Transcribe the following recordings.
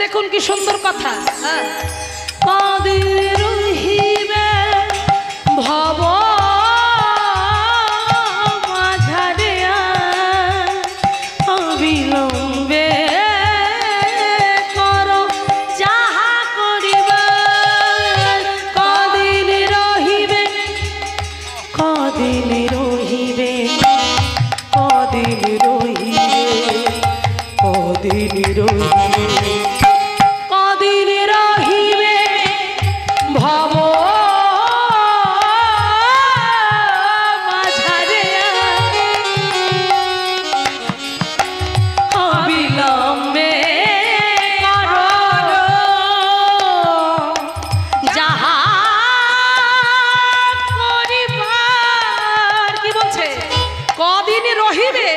দেখুন কি সুন্দর কথা। কদিন রহিবে ভব মাঝারে অবিলম্বে কর যাহা করিবার। কদিন রহিবে কদিন রহিবে কদিন রহিবে কদিন রহিবে কদিন রহিবে ভব মাঝারে অবিলম্বে কর যাহা করিবার। কি বলছে? কদিন রহিবে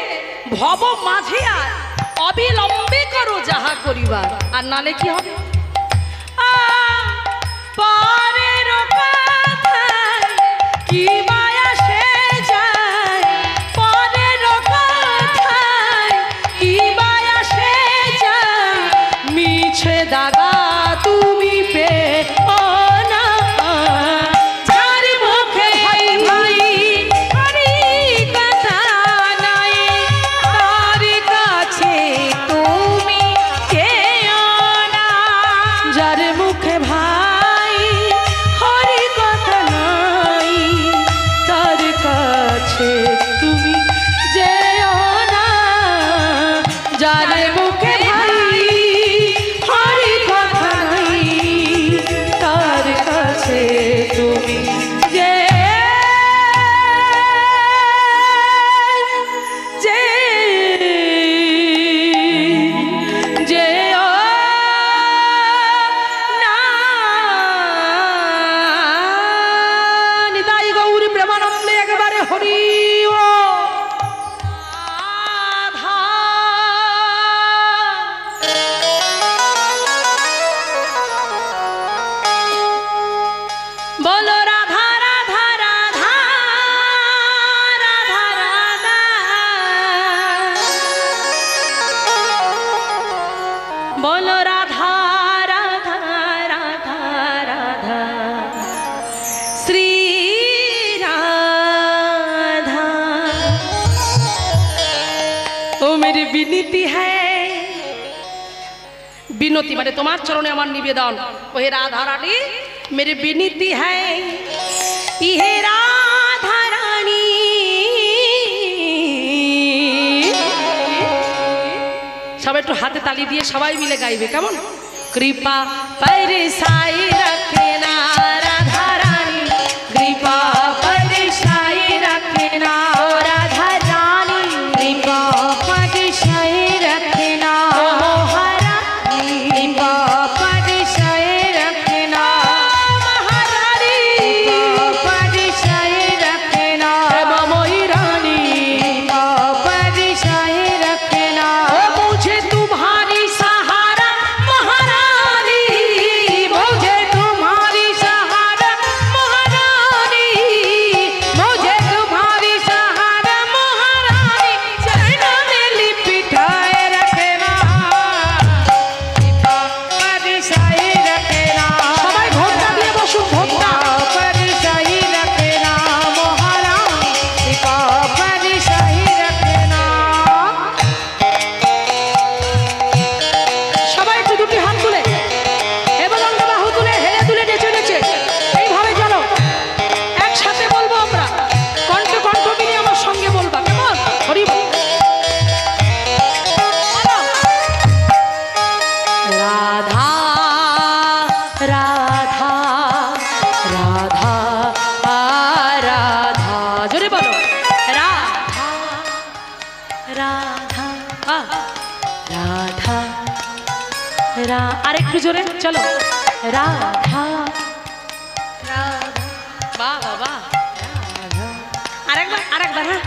ভব মাঝে আর অবিলম্বে করো যাহা করিবার। আর নালে কি হবে? পরের কথায় কি মায়া সে যায়, পরের কথায় কি মায়া সে যায়, মিছে দাগা তুমি পেও না। যার মুখে ভাই ভাই হরি কথা নাই, তার কাছে তুমি যেও না। যার মুখে ভাই হরি কথা নাই, তার কাছে তুমি যেও না। যার মুখে ভাই হরি কথা নাই, তার কাছে তুমি যেও না। নিতাই গৌর প্রেমানন্দে একেবারে হরি ও রাধা। বলো রাধা রাধা রাধা রাধা রাধা। বলো রাধা রাধা রাধা রাধা শ্রী राधा। तो मेरी विनती है, विनती माने तुम्हार चरणे আমার निवेदन। ओहे राधा रानी मेरी विनती है, इहे राधा रानी সবাই একটু হাতে তালি দিয়ে সবাই মিলে গাইবে কেমন? কৃপা পরসাই রাখে না রাধা রানী, কৃপা পরসাই রাখে না রাধা রানী, কৃপা পরসাই রাখে না মহারানী, কৃপা পরসাই রাখে না মহারানী, কৃপা পরসাই রাখে না মমই রানী, কৃপা পরসাই রাখে না। मुझे तुम्हारी सहारा महारानी, मुझे तुम्हारी सहारा महारानी, मुझे तुम्हारी सहारा महारानी, चरणों में लिपटाए रखना, परिसाई रखना। सबाई भोक्ता दिए बसुन भोक्ता, परिसाई रखना महारानी, परिसाई रखना। সবাই একটু দুটি হাত তুলে এবং অঙ্গ বাহু তুলে হেলে তুলে নেচে নেচে এইভাবে চলো, একসাথে বলবো আমরা, কণ্ঠ কণ্ঠ মিলিয়ে আমার সঙ্গে বলবা কেমন? হরি বল। রাধা রাধা রাধা রাধা, জোরে বলো রাধা রাধা রাধা রা। আরেকটু জোরে চলো, রাধা রাধা। বাহ বাবা, রাধা। আরেকবার আরেকবার, হ্যাঁ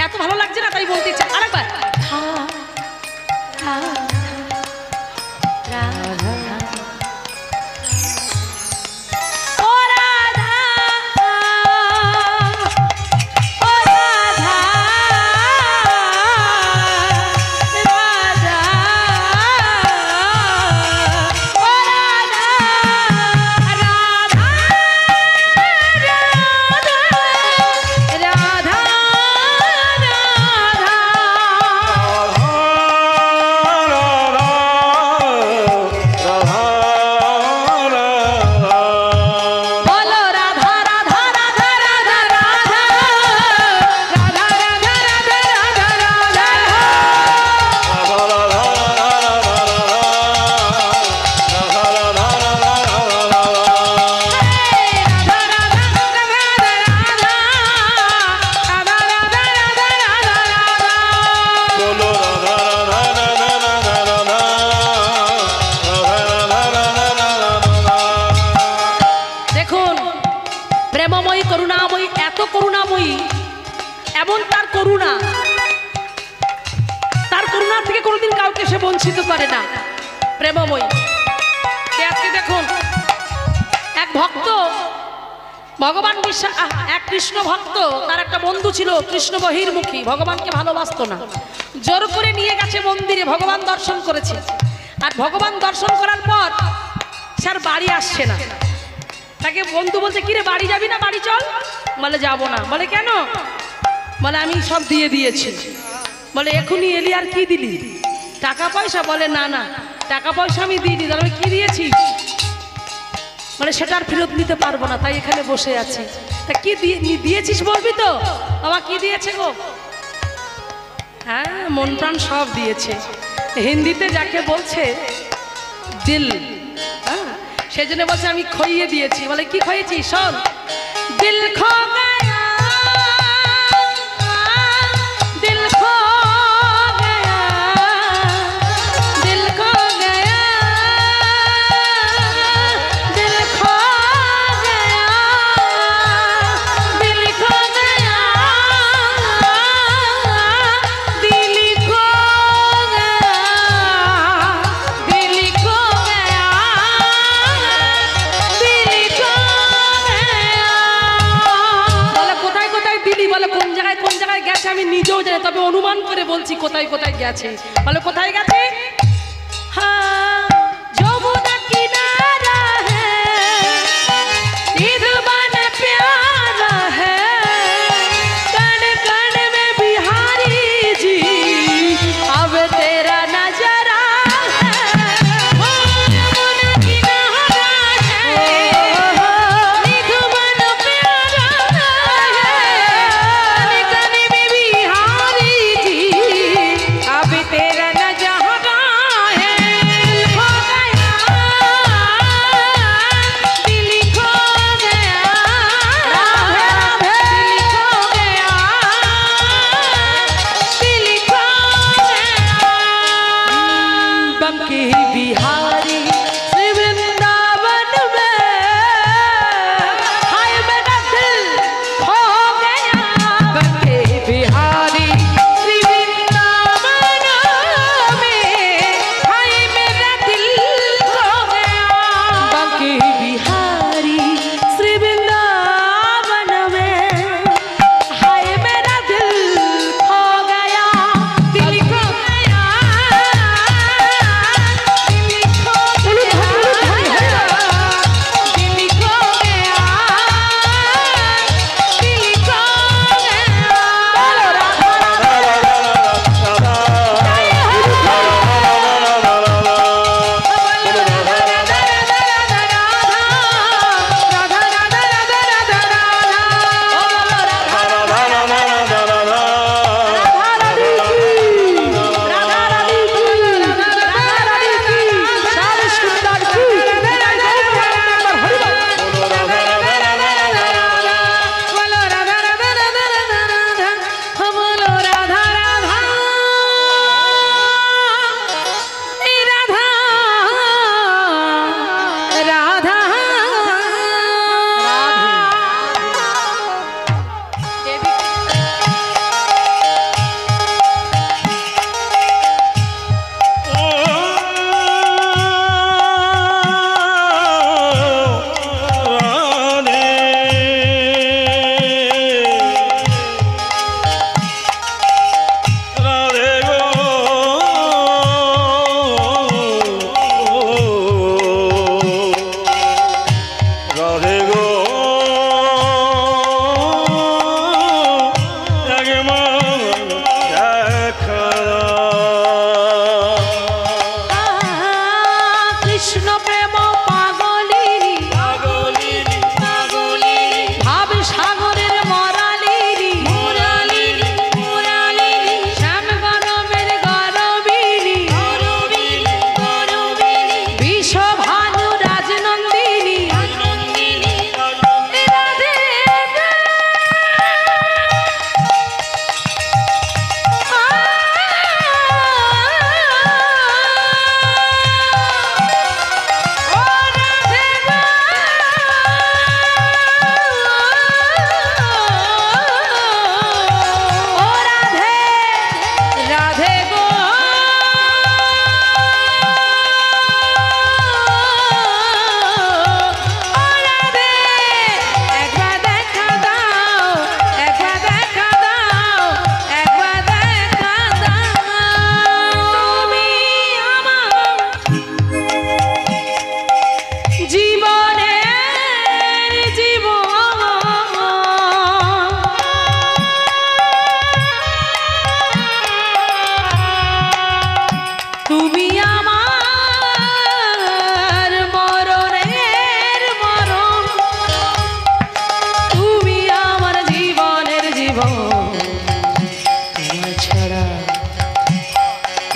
এত ভালো লাগছে না তাই বলতে ইচ্ছা। আরেকবার রাধা রাধা রাধা। ও রাধা ও রাধা রাধা করুণা, তার করুণা থেকে কোনোদিন কাউকে সে বঞ্চিত করে না, প্রেমময়ী। আজকে দেখুন এক ভক্ত ভগবান বিশ্বাস, এক কৃষ্ণ ভক্ত, তার একটা বন্ধু ছিল কৃষ্ণ বহির্মুখী, ভগবানকে ভালোবাসতো না, জোর করে নিয়ে গেছে মন্দিরে, ভগবান দর্শন করেছে। আর ভগবান দর্শন করার পর সে আর বাড়ি আসছে না। তাকে বন্ধু বলছে, কিরে বাড়ি যাবি না, বাড়ি চল। বলে যাবো না। বলে কেন? বলে আমি সব দিয়ে দিয়েছি। বলে এখনই এলি আর কি দিলি? টাকা পয়সা? বলে না না, টাকা পয়সা আমি দিইনি। তাহলে কি দিয়েছি? মানে সেটা আর ফেরত নিতে পারবো না, তাই এখানে বসে আছি। তা কি দিয়েছিস বলবি তো? বাবা কি দিয়েছে গো? হ্যাঁ, মন প্রাণ সব দিয়েছে। হিন্দিতে যাকে বলছে দিল, হ্যাঁ, সেই জন্য বলছে আমি খইয়ে দিয়েছি। বলে কি খইয়েছি? শোন, দিল খো গয়া, দিল খো গয়া, দিল খো গয়া, দিল খো গয়া, দিল খো গয়া, দিল খো গয়া, দিল খো গয়া, দিল খো গয়া। বলে কোথায় কোথায় দিলি? বলে কোন জায়গায় কোন জায়গায় গেছে আমি নিজেও জানি, তবে অনুমান করে বলছি কোথায় কোথায় গেছে। বলে কোথায় গেছে? হ্যাঁ, যমুনা কিনারা হ্যাঁ, ईदवान प्यारा है, कण कण में बिहारी जी, अब तेरा नजरा है। ओ यमुना किनारा है, ईदवान प्यारा है, कण कण में बिहारी जी, अब तेरा नजरा है।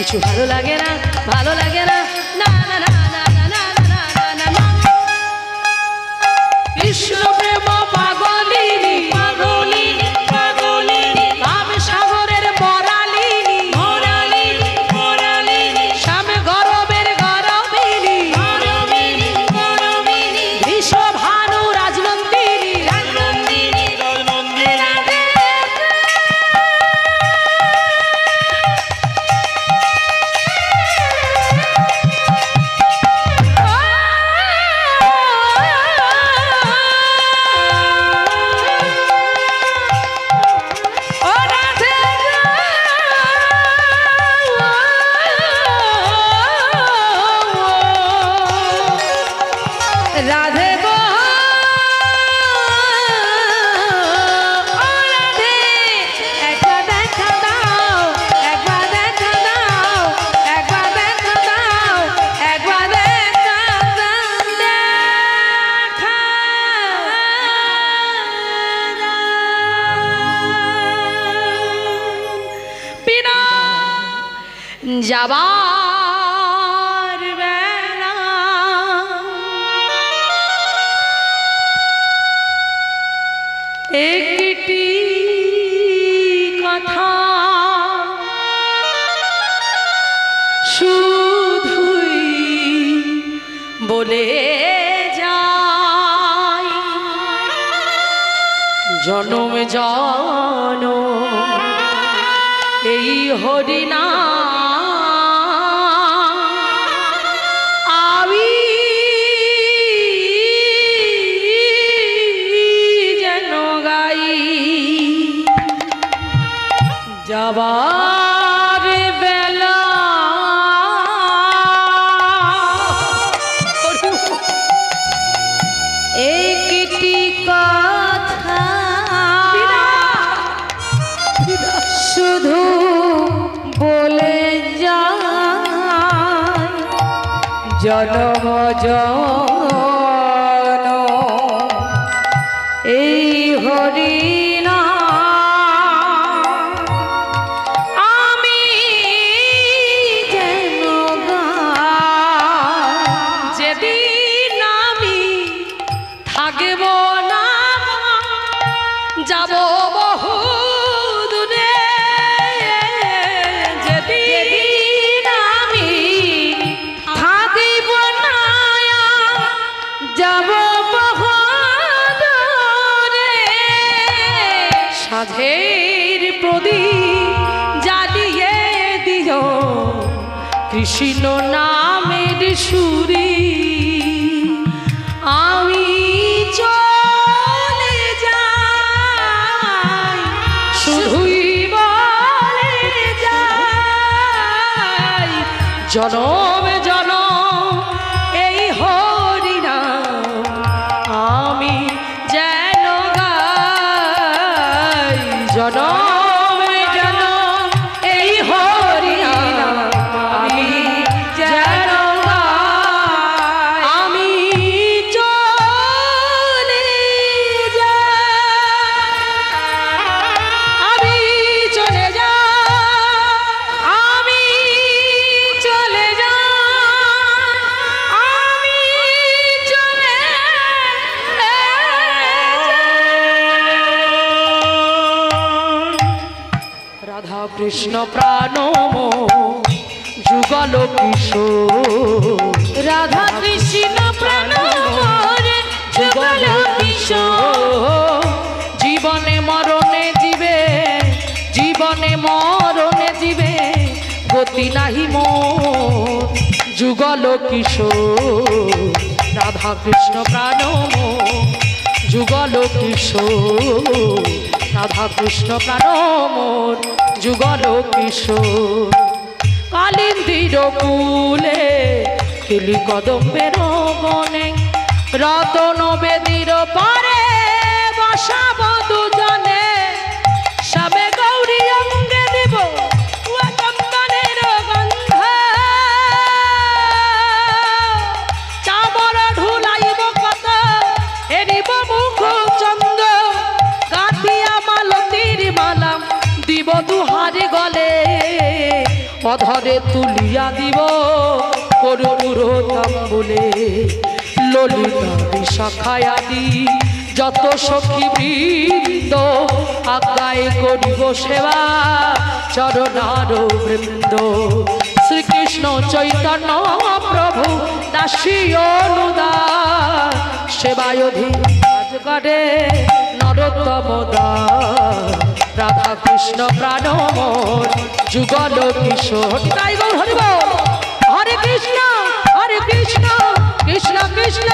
কিছু ভালো লাগে না, ভালো লাগে না, না না না না না না না না না। কৃষ্ণ প্রেম পাগলিনী, পাগলিনী পাগলিনী, ভাব সাগরের বরালিনী, বরালিনী বরালিনী, শ্যাম গরবের গরবিনী, গরবিনী গরবিনী, বিশ্ব ভানু রাজনন্দিনী, রাজনন্দিনী রাজনন্দিনী। রাধে গো রাধে, একবার দেখা দাও, একবার দেখা দাও, একবার দেখা দাও, একবার দেখা দাও, দেখা বিনা যাবার বেলা একটি কথা শুধুই বলে যায়, জনম জনম এই হরিনাম আমি যেন গাই। যাবার বেলা একটি কথা শুধু বলে যায়, জনম জনম এই হরিনাম আমি যেন গাই। যেদিন আমি থাকব না, যাব বহু দূরে, যেদিন আমি থাকিব না, যাব বহু দূরে, সাধের প্রদীপ জ্বালিয়ে দিও কৃষ্ণ নামের সুরি, আমি চলে যাই, শুধুই বলে যাই, জনম জনম এই হরিনাম আমি যেন গাই, জনম জনম এই হরিনাম আমি যেন গাই, আমি চলে যাই, আমি চলে যাই, আমি চলে যাই, আমি চলে যাই। রাধা কৃষ্ণ প্রাণ যুগল কিশোর, রাধা কৃষ্ণ প্রাণ যুগল কিশোর, জীবনে মরণে জীবে, জীবনে মরণে জীবে, গতি নাহি মোর যুগল কিশোর। রাধা কৃষ্ণ প্রাণ যুগল কিশোর, রাধা কৃষ্ণ প্রাণ মোর যুগল কিশোর। কালিন্দির কুলে কিলি কদম্বের বনে, রতন বেদির পারে বসাব দুজনে, সবে গৌরী অঙ্গে দিব চন্দনের গন্ধ, চামর ঢুলাইব কত হেরিব মুখ চন্দ্র, গাঁথিয়া মালতীর মালা দিব দুহারে গলে, অধরে তুলিয়া দিব করুর তাম্বুলে ললিতা বিশাখায় আদি যত সখী বৃন্দ আজ্ঞায় করিব সেবা চরণার বৃন্দ শ্রীকৃষ্ণ চৈতন্য প্রভু দাসী অনুদার সেবায়ধি কাজ করে নরোত্তম দাস রাধা কৃষ্ণ প্রাণ মোর যুগল কিশোর তাই গো হরি বল হরে কৃষ্ণ কৃষ্ণ কৃষ্ণ